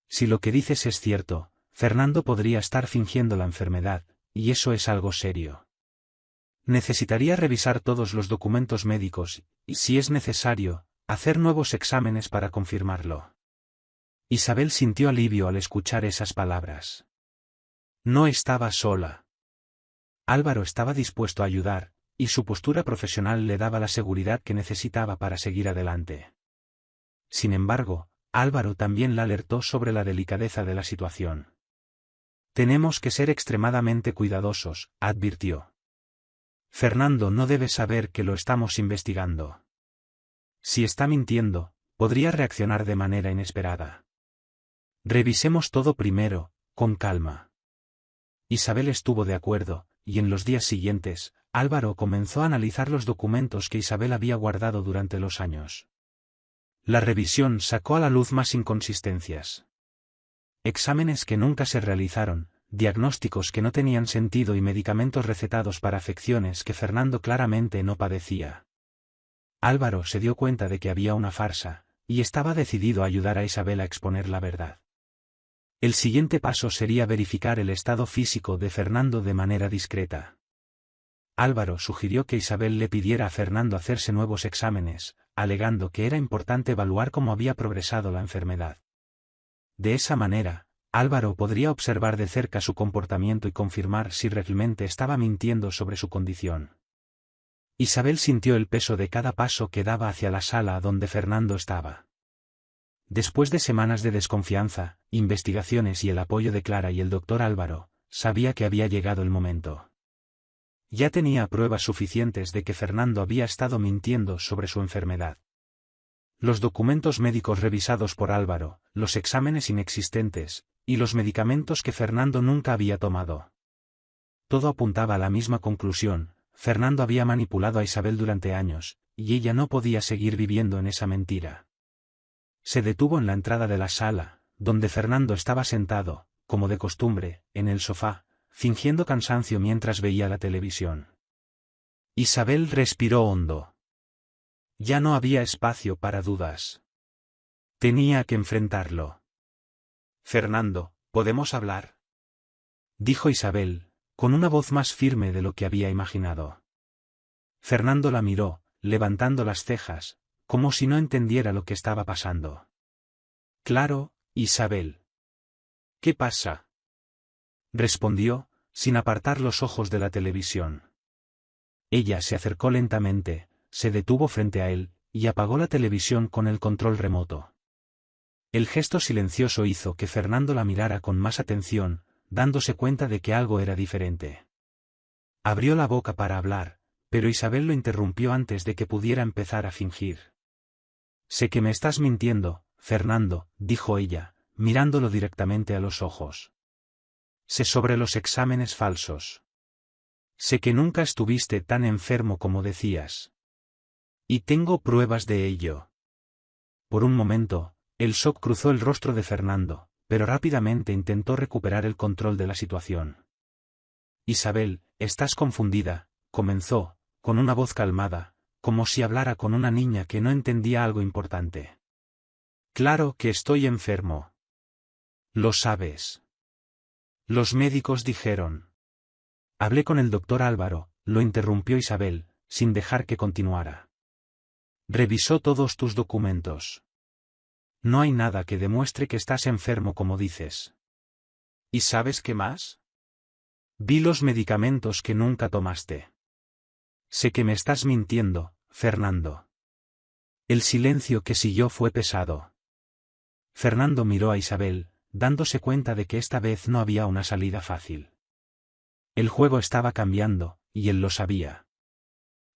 Si lo que dices es cierto, Fernando podría estar fingiendo la enfermedad, y eso es algo serio. Necesitaría revisar todos los documentos médicos, y si es necesario, hacer nuevos exámenes para confirmarlo. Isabel sintió alivio al escuchar esas palabras. No estaba sola. Álvaro estaba dispuesto a ayudar, y su postura profesional le daba la seguridad que necesitaba para seguir adelante. Sin embargo, Álvaro también la alertó sobre la delicadeza de la situación. Tenemos que ser extremadamente cuidadosos, advirtió. Fernando no debe saber que lo estamos investigando. Si está mintiendo, podría reaccionar de manera inesperada. Revisemos todo primero, con calma. Isabel estuvo de acuerdo, y en los días siguientes, Álvaro comenzó a analizar los documentos que Isabel había guardado durante los años. La revisión sacó a la luz más inconsistencias. Exámenes que nunca se realizaron, diagnósticos que no tenían sentido y medicamentos recetados para afecciones que Fernando claramente no padecía. Álvaro se dio cuenta de que había una farsa, y estaba decidido a ayudar a Isabel a exponer la verdad. El siguiente paso sería verificar el estado físico de Fernando de manera discreta. Álvaro sugirió que Isabel le pidiera a Fernando hacerse nuevos exámenes, alegando que era importante evaluar cómo había progresado la enfermedad. De esa manera, Álvaro podría observar de cerca su comportamiento y confirmar si realmente estaba mintiendo sobre su condición. Isabel sintió el peso de cada paso que daba hacia la sala donde Fernando estaba. Después de semanas de desconfianza, investigaciones y el apoyo de Clara y el doctor Álvaro, sabía que había llegado el momento. Ya tenía pruebas suficientes de que Fernando había estado mintiendo sobre su enfermedad. Los documentos médicos revisados por Álvaro, los exámenes inexistentes, y los medicamentos que Fernando nunca había tomado. Todo apuntaba a la misma conclusión: Fernando había manipulado a Isabel durante años, y ella no podía seguir viviendo en esa mentira. Se detuvo en la entrada de la sala, donde Fernando estaba sentado, como de costumbre, en el sofá, fingiendo cansancio mientras veía la televisión. Isabel respiró hondo. Ya no había espacio para dudas. Tenía que enfrentarlo. Fernando, ¿podemos hablar? Dijo Isabel, con una voz más firme de lo que había imaginado. Fernando la miró, levantando las cejas, como si no entendiera lo que estaba pasando. Claro, Isabel. ¿Qué pasa? Respondió, sin apartar los ojos de la televisión. Ella se acercó lentamente, se detuvo frente a él, y apagó la televisión con el control remoto. El gesto silencioso hizo que Fernando la mirara con más atención, dándose cuenta de que algo era diferente. Abrió la boca para hablar, pero Isabel lo interrumpió antes de que pudiera empezar a fingir. Sé que me estás mintiendo, Fernando, dijo ella, mirándolo directamente a los ojos. Sé sobre los exámenes falsos. Sé que nunca estuviste tan enfermo como decías. Y tengo pruebas de ello. Por un momento, el shock cruzó el rostro de Fernando, pero rápidamente intentó recuperar el control de la situación. Isabel, estás confundida, comenzó, con una voz calmada, como si hablara con una niña que no entendía algo importante. Claro que estoy enfermo. Lo sabes. Los médicos dijeron. Hablé con el doctor Álvaro, lo interrumpió Isabel, sin dejar que continuara. Revisó todos tus documentos. No hay nada que demuestre que estás enfermo como dices. ¿Y sabes qué más? Vi los medicamentos que nunca tomaste. Sé que me estás mintiendo, Fernando. El silencio que siguió fue pesado. Fernando miró a Isabel, dándose cuenta de que esta vez no había una salida fácil. El juego estaba cambiando, y él lo sabía.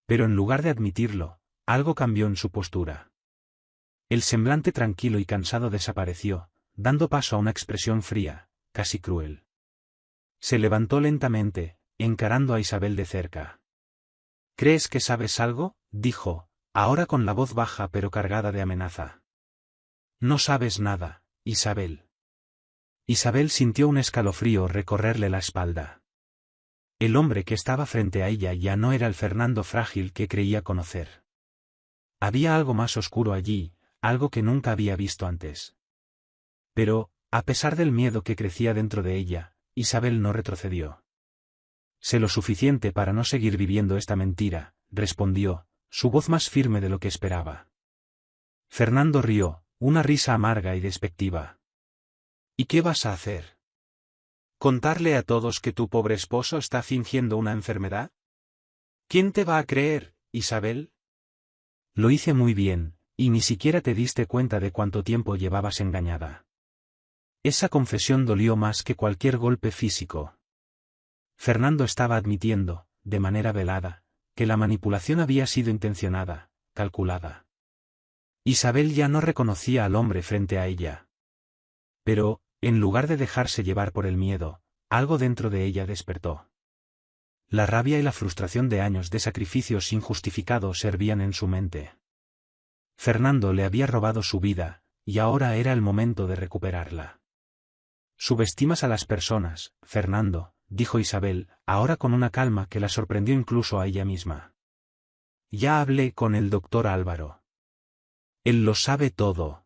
Pero en lugar de admitirlo, algo cambió en su postura. El semblante tranquilo y cansado desapareció, dando paso a una expresión fría, casi cruel. Se levantó lentamente, encarando a Isabel de cerca. ¿Crees que sabes algo?, dijo, ahora con la voz baja pero cargada de amenaza. No sabes nada, Isabel. Isabel sintió un escalofrío recorrerle la espalda. El hombre que estaba frente a ella ya no era el Fernando frágil que creía conocer. Había algo más oscuro allí, algo que nunca había visto antes. Pero, a pesar del miedo que crecía dentro de ella, Isabel no retrocedió. Sé lo suficiente para no seguir viviendo esta mentira, respondió, su voz más firme de lo que esperaba. Fernando rió, una risa amarga y despectiva. ¿Y qué vas a hacer? ¿Contarle a todos que tu pobre esposo está fingiendo una enfermedad? ¿Quién te va a creer, Isabel? Lo hice muy bien, y ni siquiera te diste cuenta de cuánto tiempo llevabas engañada. Esa confesión dolió más que cualquier golpe físico. Fernando estaba admitiendo, de manera velada, que la manipulación había sido intencionada, calculada. Isabel ya no reconocía al hombre frente a ella. Pero, en lugar de dejarse llevar por el miedo, algo dentro de ella despertó. La rabia y la frustración de años de sacrificios injustificados servían en su mente. Fernando le había robado su vida, y ahora era el momento de recuperarla. Subestimas a las personas, Fernando, dijo Isabel, ahora con una calma que la sorprendió incluso a ella misma. Ya hablé con el doctor Álvaro. Él lo sabe todo.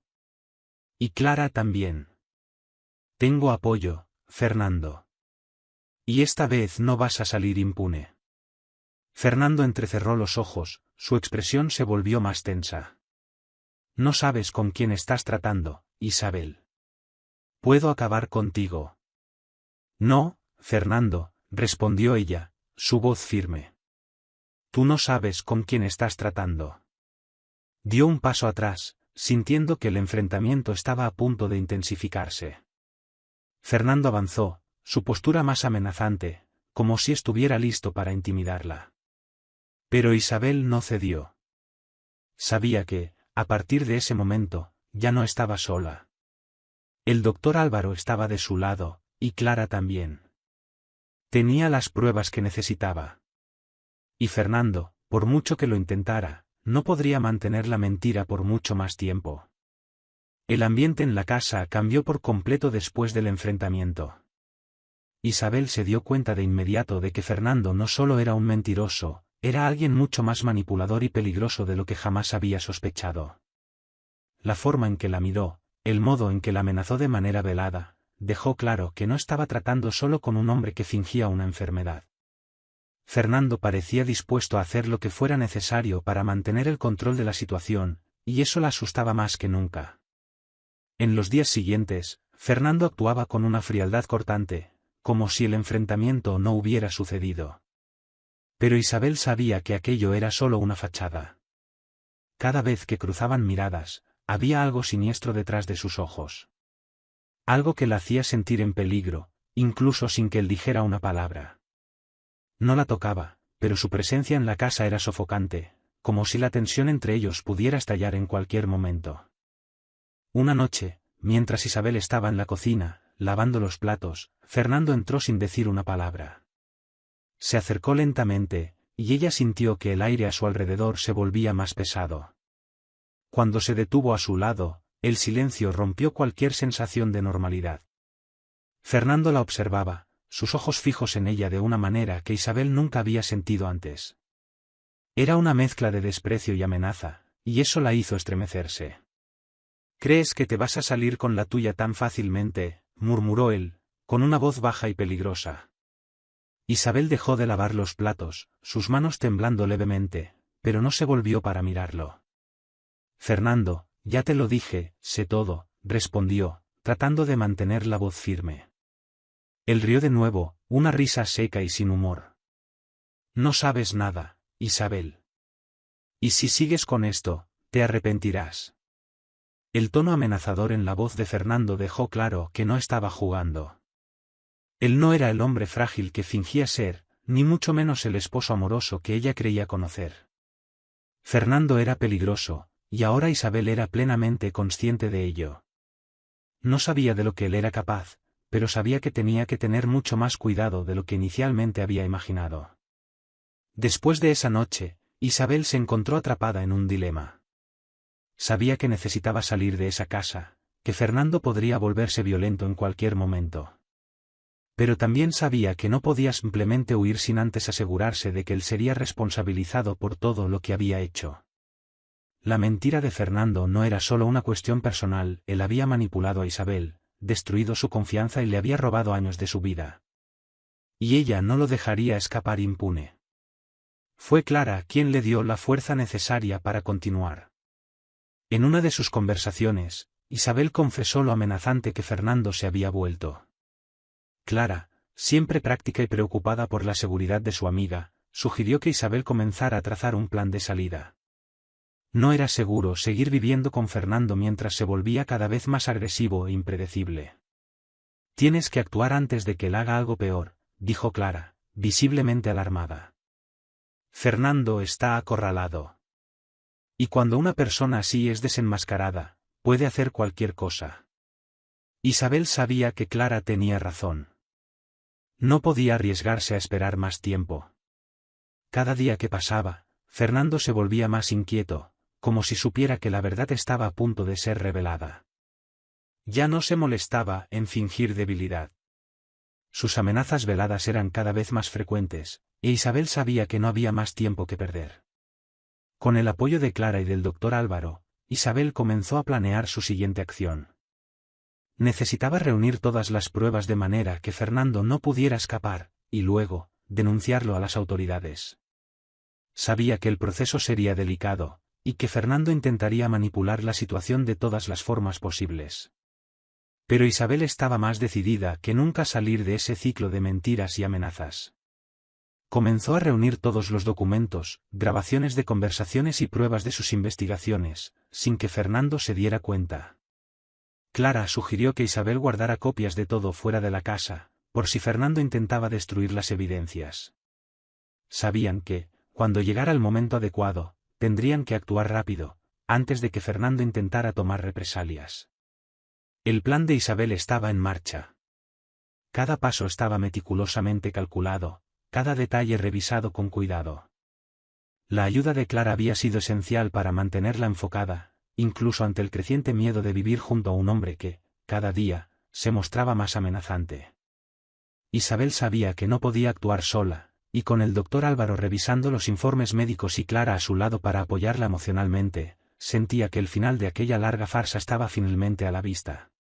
Y Clara también. Tengo apoyo, Fernando. Y esta vez no vas a salir impune. Fernando entrecerró los ojos, su expresión se volvió más tensa. No sabes con quién estás tratando, Isabel. Puedo acabar contigo. No, Fernando, respondió ella, su voz firme. Tú no sabes con quién estás tratando. Dio un paso atrás, sintiendo que el enfrentamiento estaba a punto de intensificarse. Fernando avanzó, su postura más amenazante, como si estuviera listo para intimidarla. Pero Isabel no cedió. Sabía que, a partir de ese momento, ya no estaba sola. El doctor Álvaro estaba de su lado, y Clara también. Tenía las pruebas que necesitaba. Y Fernando, por mucho que lo intentara, no podría mantener la mentira por mucho más tiempo. El ambiente en la casa cambió por completo después del enfrentamiento. Isabel se dio cuenta de inmediato de que Fernando no solo era un mentiroso, era alguien mucho más manipulador y peligroso de lo que jamás había sospechado. La forma en que la miró, el modo en que la amenazó de manera velada, dejó claro que no estaba tratando solo con un hombre que fingía una enfermedad. Fernando parecía dispuesto a hacer lo que fuera necesario para mantener el control de la situación, y eso la asustaba más que nunca. En los días siguientes, Fernando actuaba con una frialdad cortante, como si el enfrentamiento no hubiera sucedido. Pero Isabel sabía que aquello era solo una fachada. Cada vez que cruzaban miradas, había algo siniestro detrás de sus ojos. Algo que la hacía sentir en peligro, incluso sin que él dijera una palabra. No la tocaba, pero su presencia en la casa era sofocante, como si la tensión entre ellos pudiera estallar en cualquier momento. Una noche, mientras Isabel estaba en la cocina, lavando los platos, Fernando entró sin decir una palabra. Se acercó lentamente, y ella sintió que el aire a su alrededor se volvía más pesado. Cuando se detuvo a su lado, el silencio rompió cualquier sensación de normalidad. Fernando la observaba, sus ojos fijos en ella de una manera que Isabel nunca había sentido antes. Era una mezcla de desprecio y amenaza, y eso la hizo estremecerse. «¿Crees que te vas a salir con la tuya tan fácilmente?», murmuró él, con una voz baja y peligrosa. Isabel dejó de lavar los platos, sus manos temblando levemente, pero no se volvió para mirarlo. «Fernando, ya te lo dije, sé todo», respondió, tratando de mantener la voz firme. Él rió de nuevo, una risa seca y sin humor. «No sabes nada, Isabel. Y si sigues con esto, te arrepentirás». El tono amenazador en la voz de Fernando dejó claro que no estaba jugando. Él no era el hombre frágil que fingía ser, ni mucho menos el esposo amoroso que ella creía conocer. Fernando era peligroso, y ahora Isabel era plenamente consciente de ello. No sabía de lo que él era capaz, pero sabía que tenía que tener mucho más cuidado de lo que inicialmente había imaginado. Después de esa noche, Isabel se encontró atrapada en un dilema. Sabía que necesitaba salir de esa casa, que Fernando podría volverse violento en cualquier momento. Pero también sabía que no podía simplemente huir sin antes asegurarse de que él sería responsabilizado por todo lo que había hecho. La mentira de Fernando no era solo una cuestión personal, él había manipulado a Isabel, destruido su confianza y le había robado años de su vida. Y ella no lo dejaría escapar impune. Fue Clara quien le dio la fuerza necesaria para continuar. En una de sus conversaciones, Isabel confesó lo amenazante que Fernando se había vuelto. Clara, siempre práctica y preocupada por la seguridad de su amiga, sugirió que Isabel comenzara a trazar un plan de salida. No era seguro seguir viviendo con Fernando mientras se volvía cada vez más agresivo e impredecible. «Tienes que actuar antes de que él haga algo peor», dijo Clara, visiblemente alarmada. «Fernando está acorralado. Y cuando una persona así es desenmascarada, puede hacer cualquier cosa». Isabel sabía que Clara tenía razón. No podía arriesgarse a esperar más tiempo. Cada día que pasaba, Fernando se volvía más inquieto, como si supiera que la verdad estaba a punto de ser revelada. Ya no se molestaba en fingir debilidad. Sus amenazas veladas eran cada vez más frecuentes, e Isabel sabía que no había más tiempo que perder. Con el apoyo de Clara y del doctor Álvaro, Isabel comenzó a planear su siguiente acción. Necesitaba reunir todas las pruebas de manera que Fernando no pudiera escapar, y luego, denunciarlo a las autoridades. Sabía que el proceso sería delicado, y que Fernando intentaría manipular la situación de todas las formas posibles. Pero Isabel estaba más decidida que nunca a salir de ese ciclo de mentiras y amenazas. Comenzó a reunir todos los documentos, grabaciones de conversaciones y pruebas de sus investigaciones, sin que Fernando se diera cuenta. Clara sugirió que Isabel guardara copias de todo fuera de la casa, por si Fernando intentaba destruir las evidencias. Sabían que, cuando llegara el momento adecuado, tendrían que actuar rápido, antes de que Fernando intentara tomar represalias. El plan de Isabel estaba en marcha. Cada paso estaba meticulosamente calculado, cada detalle revisado con cuidado. La ayuda de Clara había sido esencial para mantenerla enfocada, incluso ante el creciente miedo de vivir junto a un hombre que, cada día, se mostraba más amenazante. Isabel sabía que no podía actuar sola, y con el doctor Álvaro revisando los informes médicos y Clara a su lado para apoyarla emocionalmente, sentía que el final de aquella larga farsa estaba finalmente a la vista.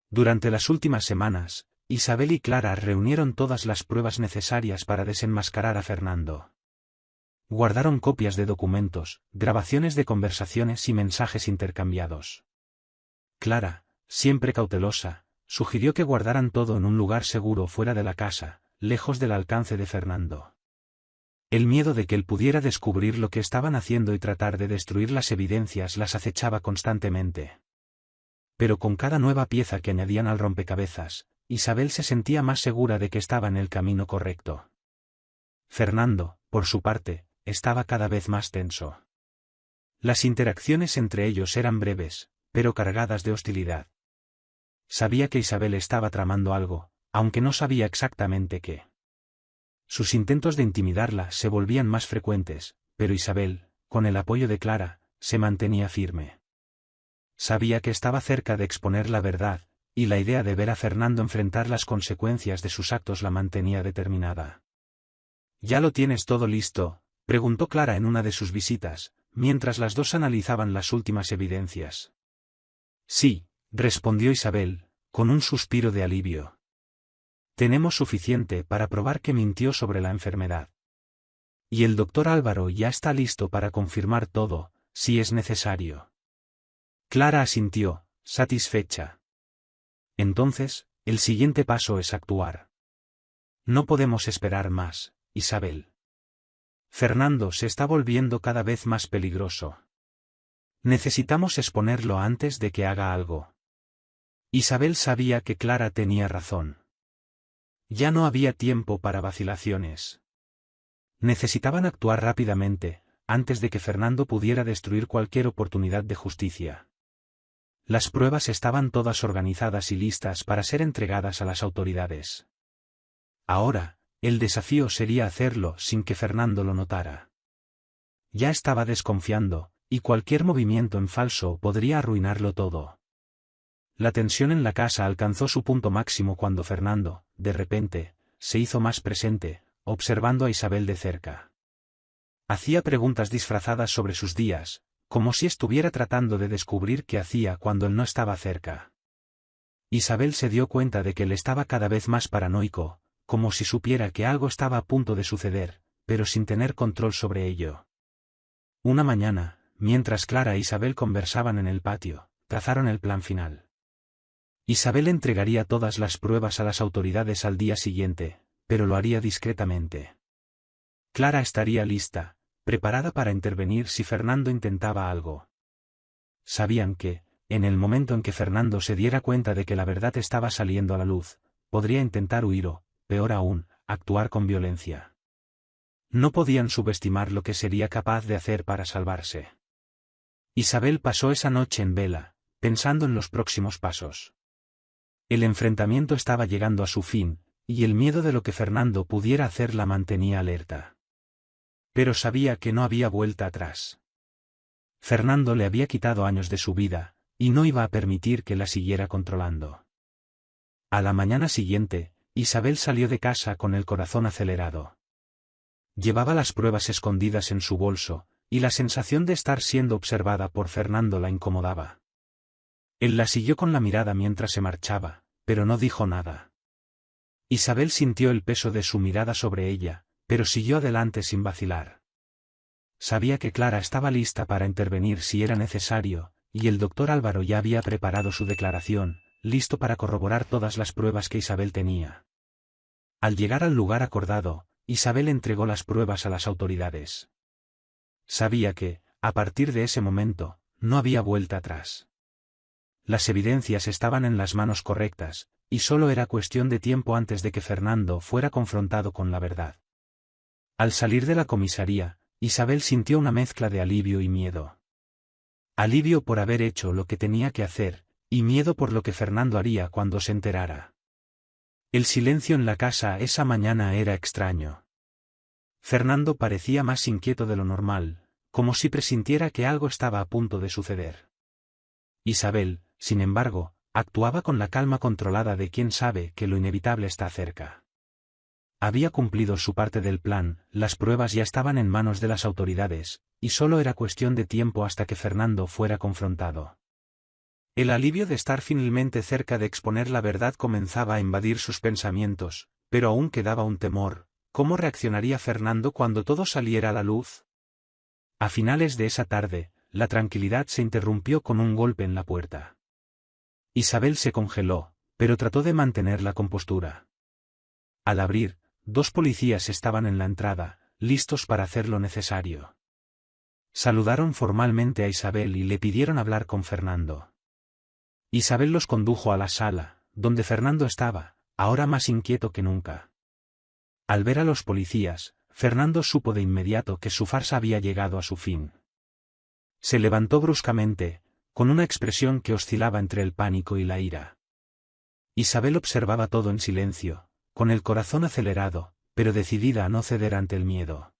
Durante las últimas semanas, Isabel y Clara reunieron todas las pruebas necesarias para desenmascarar a Fernando. Guardaron copias de documentos, grabaciones de conversaciones y mensajes intercambiados. Clara, siempre cautelosa, sugirió que guardaran todo en un lugar seguro fuera de la casa, lejos del alcance de Fernando. El miedo de que él pudiera descubrir lo que estaban haciendo y tratar de destruir las evidencias las acechaba constantemente. Pero con cada nueva pieza que añadían al rompecabezas, Isabel se sentía más segura de que estaba en el camino correcto. Fernando, por su parte, estaba cada vez más tenso. Las interacciones entre ellos eran breves, pero cargadas de hostilidad. Sabía que Isabel estaba tramando algo, aunque no sabía exactamente qué. Sus intentos de intimidarla se volvían más frecuentes, pero Isabel, con el apoyo de Clara, se mantenía firme. Sabía que estaba cerca de exponer la verdad, y la idea de ver a Fernando enfrentar las consecuencias de sus actos la mantenía determinada. «¿Ya lo tienes todo listo?», preguntó Clara en una de sus visitas, mientras las dos analizaban las últimas evidencias. «Sí», respondió Isabel, con un suspiro de alivio. «Tenemos suficiente para probar que mintió sobre la enfermedad. Y el doctor Álvaro ya está listo para confirmar todo, si es necesario». Clara asintió, satisfecha. «Entonces, el siguiente paso es actuar. No podemos esperar más, Isabel. Fernando se está volviendo cada vez más peligroso. Necesitamos exponerlo antes de que haga algo». Isabel sabía que Clara tenía razón. Ya no había tiempo para vacilaciones. Necesitaban actuar rápidamente, antes de que Fernando pudiera destruir cualquier oportunidad de justicia. Las pruebas estaban todas organizadas y listas para ser entregadas a las autoridades. Ahora, el desafío sería hacerlo sin que Fernando lo notara. Ya estaba desconfiando, y cualquier movimiento en falso podría arruinarlo todo. La tensión en la casa alcanzó su punto máximo cuando Fernando, de repente, se hizo más presente, observando a Isabel de cerca. Hacía preguntas disfrazadas sobre sus días, como si estuviera tratando de descubrir qué hacía cuando él no estaba cerca. Isabel se dio cuenta de que él estaba cada vez más paranoico, como si supiera que algo estaba a punto de suceder, pero sin tener control sobre ello. Una mañana, mientras Clara e Isabel conversaban en el patio, trazaron el plan final. Isabel entregaría todas las pruebas a las autoridades al día siguiente, pero lo haría discretamente. Clara estaría lista, preparada para intervenir si Fernando intentaba algo. Sabían que, en el momento en que Fernando se diera cuenta de que la verdad estaba saliendo a la luz, podría intentar huir o, peor aún, actuar con violencia. No podían subestimar lo que sería capaz de hacer para salvarse. Isabel pasó esa noche en vela, pensando en los próximos pasos. El enfrentamiento estaba llegando a su fin, y el miedo de lo que Fernando pudiera hacer la mantenía alerta. Pero sabía que no había vuelta atrás. Fernando le había quitado años de su vida, y no iba a permitir que la siguiera controlando. A la mañana siguiente, Isabel salió de casa con el corazón acelerado. Llevaba las pruebas escondidas en su bolso, y la sensación de estar siendo observada por Fernando la incomodaba. Él la siguió con la mirada mientras se marchaba, pero no dijo nada. Isabel sintió el peso de su mirada sobre ella, pero siguió adelante sin vacilar. Sabía que Clara estaba lista para intervenir si era necesario, y el doctor Álvaro ya había preparado su declaración, listo para corroborar todas las pruebas que Isabel tenía. Al llegar al lugar acordado, Isabel entregó las pruebas a las autoridades. Sabía que, a partir de ese momento, no había vuelta atrás. Las evidencias estaban en las manos correctas, y solo era cuestión de tiempo antes de que Fernando fuera confrontado con la verdad. Al salir de la comisaría, Isabel sintió una mezcla de alivio y miedo. Alivio por haber hecho lo que tenía que hacer, y miedo por lo que Fernando haría cuando se enterara. El silencio en la casa esa mañana era extraño. Fernando parecía más inquieto de lo normal, como si presintiera que algo estaba a punto de suceder. Isabel, sin embargo, actuaba con la calma controlada de quien sabe que lo inevitable está cerca. Había cumplido su parte del plan, las pruebas ya estaban en manos de las autoridades, y solo era cuestión de tiempo hasta que Fernando fuera confrontado. El alivio de estar finalmente cerca de exponer la verdad comenzaba a invadir sus pensamientos, pero aún quedaba un temor: ¿cómo reaccionaría Fernando cuando todo saliera a la luz? A finales de esa tarde, la tranquilidad se interrumpió con un golpe en la puerta. Isabel se congeló, pero trató de mantener la compostura. Al abrir, 2 policías estaban en la entrada, listos para hacer lo necesario. Saludaron formalmente a Isabel y le pidieron hablar con Fernando. Isabel los condujo a la sala, donde Fernando estaba, ahora más inquieto que nunca. Al ver a los policías, Fernando supo de inmediato que su farsa había llegado a su fin. Se levantó bruscamente, con una expresión que oscilaba entre el pánico y la ira. Isabel observaba todo en silencio, con el corazón acelerado, pero decidida a no ceder ante el miedo.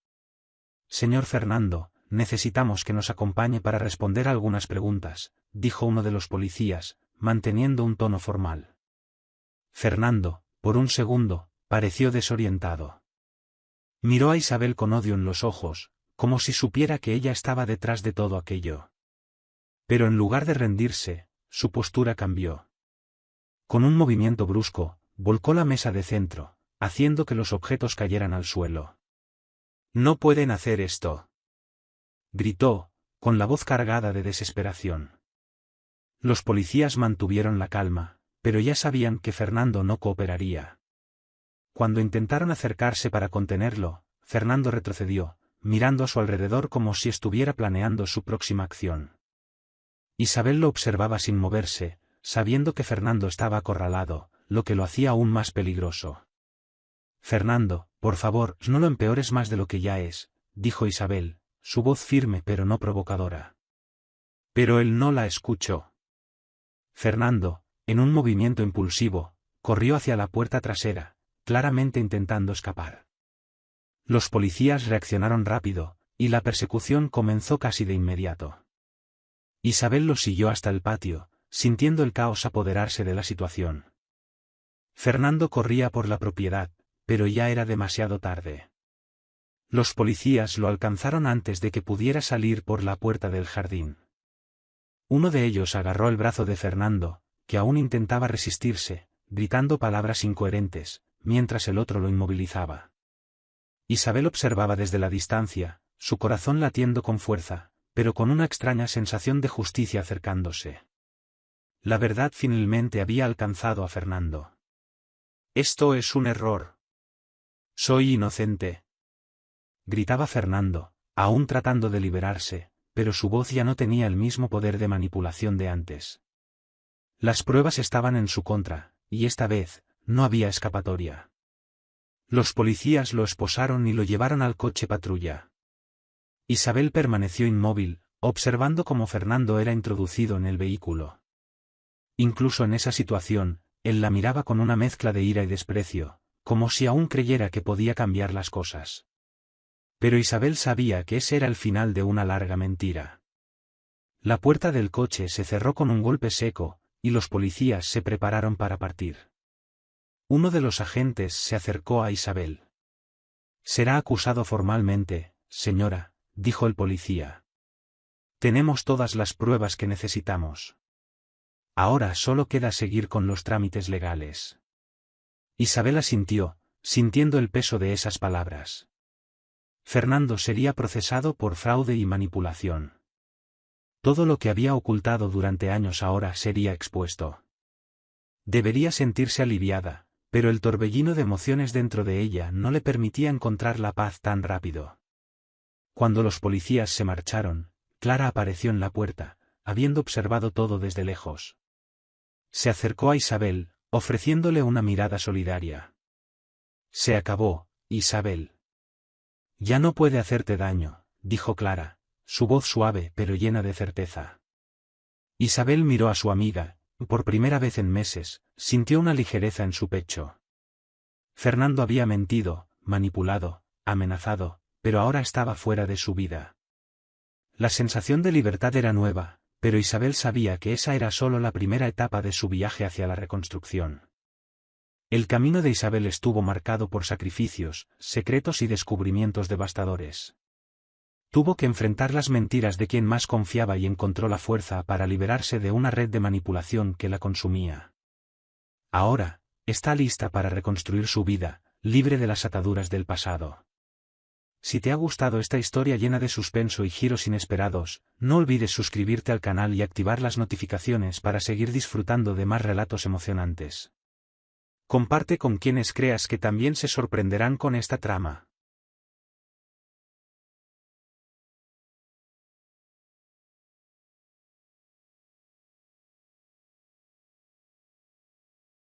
«Señor Fernando, necesitamos que nos acompañe para responder algunas preguntas», dijo uno de los policías, manteniendo un tono formal. Fernando, por un segundo, pareció desorientado. Miró a Isabel con odio en los ojos, como si supiera que ella estaba detrás de todo aquello. Pero en lugar de rendirse, su postura cambió. Con un movimiento brusco, volcó la mesa de centro, haciendo que los objetos cayeran al suelo. «No pueden hacer esto», gritó, con la voz cargada de desesperación. Los policías mantuvieron la calma, pero ya sabían que Fernando no cooperaría. Cuando intentaron acercarse para contenerlo, Fernando retrocedió, mirando a su alrededor como si estuviera planeando su próxima acción. Isabel lo observaba sin moverse, sabiendo que Fernando estaba acorralado, lo que lo hacía aún más peligroso. «Fernando, por favor, no lo empeores más de lo que ya es», dijo Isabel, su voz firme pero no provocadora. Pero él no la escuchó. Fernando, en un movimiento impulsivo, corrió hacia la puerta trasera, claramente intentando escapar. Los policías reaccionaron rápido, y la persecución comenzó casi de inmediato. Isabel lo siguió hasta el patio, sintiendo el caos apoderarse de la situación. Fernando corría por la propiedad, pero ya era demasiado tarde. Los policías lo alcanzaron antes de que pudiera salir por la puerta del jardín. Uno de ellos agarró el brazo de Fernando, que aún intentaba resistirse, gritando palabras incoherentes, mientras el otro lo inmovilizaba. Isabel observaba desde la distancia, su corazón latiendo con fuerza, pero con una extraña sensación de justicia acercándose. La verdad finalmente había alcanzado a Fernando. «Esto es un error. Soy inocente», gritaba Fernando, aún tratando de liberarse, pero su voz ya no tenía el mismo poder de manipulación de antes. Las pruebas estaban en su contra, y esta vez, no había escapatoria. Los policías lo esposaron y lo llevaron al coche patrulla. Isabel permaneció inmóvil, observando cómo Fernando era introducido en el vehículo. Incluso en esa situación, él la miraba con una mezcla de ira y desprecio, como si aún creyera que podía cambiar las cosas. Pero Isabel sabía que ese era el final de una larga mentira. La puerta del coche se cerró con un golpe seco, y los policías se prepararon para partir. Uno de los agentes se acercó a Isabel. «Será acusado formalmente, señora», dijo el policía. «Tenemos todas las pruebas que necesitamos. Ahora solo queda seguir con los trámites legales». Isabel asintió, sintiendo el peso de esas palabras. Fernando sería procesado por fraude y manipulación. Todo lo que había ocultado durante años ahora sería expuesto. Debería sentirse aliviada, pero el torbellino de emociones dentro de ella no le permitía encontrar la paz tan rápido. Cuando los policías se marcharon, Clara apareció en la puerta, habiendo observado todo desde lejos. Se acercó a Isabel, ofreciéndole una mirada solidaria. «Se acabó, Isabel. Ya no puede hacerte daño», dijo Clara, su voz suave pero llena de certeza. Isabel miró a su amiga, por primera vez en meses, sintió una ligereza en su pecho. Fernando había mentido, manipulado, amenazado, pero ahora estaba fuera de su vida. La sensación de libertad era nueva, pero Isabel sabía que esa era solo la primera etapa de su viaje hacia la reconstrucción. El camino de Isabel estuvo marcado por sacrificios, secretos y descubrimientos devastadores. Tuvo que enfrentar las mentiras de quien más confiaba y encontró la fuerza para liberarse de una red de manipulación que la consumía. Ahora, está lista para reconstruir su vida, libre de las ataduras del pasado. Si te ha gustado esta historia llena de suspenso y giros inesperados, no olvides suscribirte al canal y activar las notificaciones para seguir disfrutando de más relatos emocionantes. Comparte con quienes creas que también se sorprenderán con esta trama.